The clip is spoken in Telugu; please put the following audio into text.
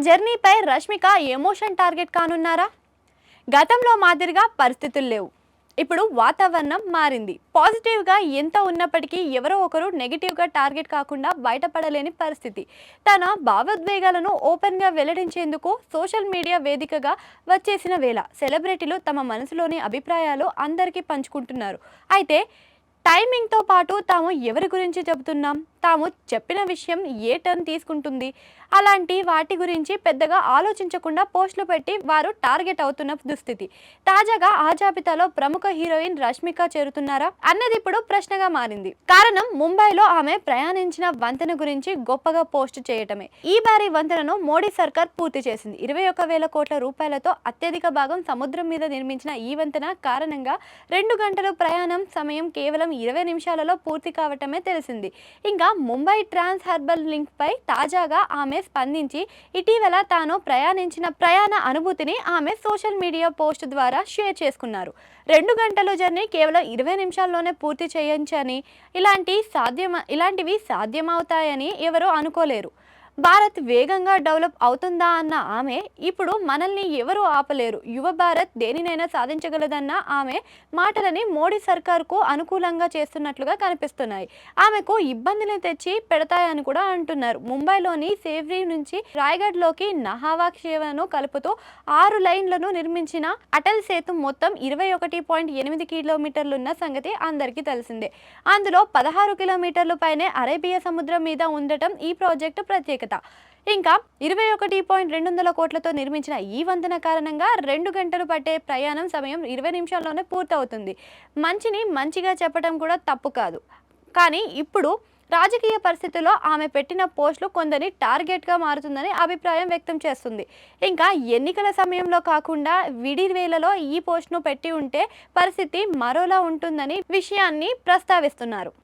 జర్నీపై రష్మిక ఎమోషన్ టార్గెట్ కానున్నారా? గతంలో మాదిరిగా పరిస్థితులు లేవు. ఇప్పుడు వాతావరణం మారింది. పాజిటివ్గా ఎంత ఉన్నప్పటికీ ఎవరో ఒకరు నెగిటివ్గా టార్గెట్ కాకుండా బయటపడలేని పరిస్థితి. తన భావోద్వేగాలను ఓపెన్గా వెల్లడించేందుకు సోషల్ మీడియా వేదికగా వచ్చేసిన వేళ సెలబ్రిటీలు తమ మనసులోని అభిప్రాయాలు అందరికీ పంచుకుంటున్నారు. అయితే టైమింగ్తో పాటు తాము ఎవరి గురించి చెబుతున్నాం, తాము చెప్పిన విషయం ఏ టర్న్ తీసుకుంటుంది, అలాంటి వాటి గురించి పెద్దగా ఆలోచించకుండా పోస్టులు పెట్టి వారు టార్గెట్ అవుతున్న దుస్థితి. తాజాగా ఆ జాబితాలో ప్రముఖ హీరోయిన్ రష్మిక చేరుతున్నారా అన్నది ఇప్పుడు ప్రశ్నగా మారింది. కారణం ముంబైలో ఆమె ప్రయాణించిన వంతెన గురించి గొప్పగా పోస్ట్ చేయటమే. ఈ భారీ వంతెనను మోడీ సర్కార్ పూర్తి చేసింది. 21,000 కోట్ల రూపాయలతో అత్యధిక భాగం సముద్రం మీద నిర్మించిన ఈ వంతెన కారణంగా 2 గంటలు ప్రయాణం సమయం కేవలం 20 నిమిషాలలో పూర్తి కావటమే తెలిసింది. ఇంకా ముంబై ట్రాన్స్ హార్బర్ లింక్ పై తాజాగా ఆమె స్పందించి ఇటీవల తాను ప్రయాణించిన ప్రయాణ అనుభూతిని ఆమె సోషల్ మీడియా పోస్ట్ ద్వారా షేర్ చేసుకున్నారు. 2 గంటల జర్నీ కేవలం 20 నిమిషాల్లోనే పూర్తి చేయొచ్చని, ఇలాంటివి సాధ్యమవుతాయని ఎవరూ అనుకోలేరు. భారత్ వేగంగా డెవలప్ అవుతుందా అన్న ఆమె ఇప్పుడు మనల్ని ఎవరూ ఆపలేరు, యువ భారత్ దేనినైనా సాధించగలదన్న ఆమె మాటలని మోడీ సర్కార్కు అనుకూలంగా చేస్తున్నట్లుగా కనిపిస్తున్నాయి. ఆమెకు ఇబ్బందులు తెచ్చి పెడతాయని కూడా అంటున్నారు. ముంబైలోని సేవ్రీ నుంచి రాయ్గఢ్లోకి నహావా సేవను కలుపుతూ 6 లైన్లను నిర్మించిన అటల్ సేతు మొత్తం 21.8 కిలోమీటర్లున్న సంగతి అందరికీ తెలిసిందే. అందులో 16 కిలోమీటర్ల పైనే అరేబియా సముద్రం మీద ఉండటం ఈ ప్రాజెక్టు ప్రత్యేకత. ఇంకా 21.2 కోట్లతో నిర్మించిన ఈ వంతెన కారణంగా 2 గంటలు పట్టే ప్రయాణం సమయం 20 నిమిషాల్లోనే పూర్తవుతుంది. మంచిని మంచిగా చెప్పడం కూడా తప్పు కాదు. కానీ ఇప్పుడు రాజకీయ పరిస్థితుల్లో ఆమె పెట్టిన పోస్టులు కొందరి టార్గెట్గా మారుతుందని అభిప్రాయం వ్యక్తం చేస్తుంది. ఇంకా ఎన్నికల సమయంలో కాకుండా విడి వేళలో ఈ పోస్టును పెట్టి ఉంటే పరిస్థితి మరోలా ఉంటుందని విషయాన్ని ప్రస్తావిస్తున్నారు.